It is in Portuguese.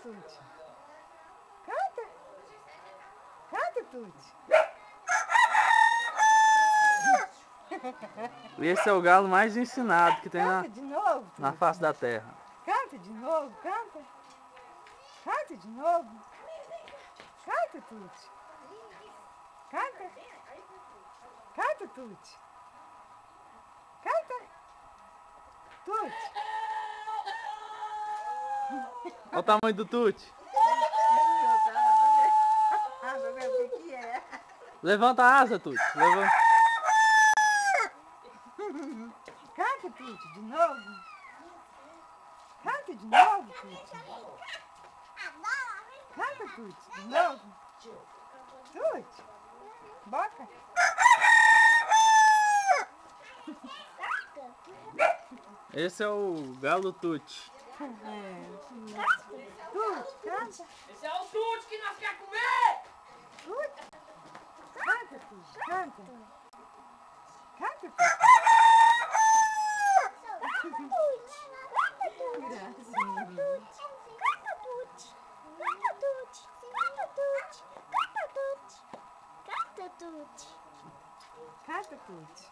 Tuti. Canta. Canta, Tuti. Esse é o galo mais ensinado que tem Canta de novo, Tuti. na face da terra. Canta de novo, canta. Canta de novo. Canta, Tuti. Canta. Canta, Tuti. Canta. Tuti. Olha o tamanho do Tuti. Ah, pra ver o que é. Levanta a asa, Tuti. Levanta. Canta, Tuti, de novo. Canta de novo, Tuti. Canta, Tuti, de novo. Tuti. Boca. Esse é o galo Tuti. Tuti, canta. Esse é o Tuti que nós quer comer! Tuti. Canta, Tuti, canta. Canta, Tuti. Canta, Tuti.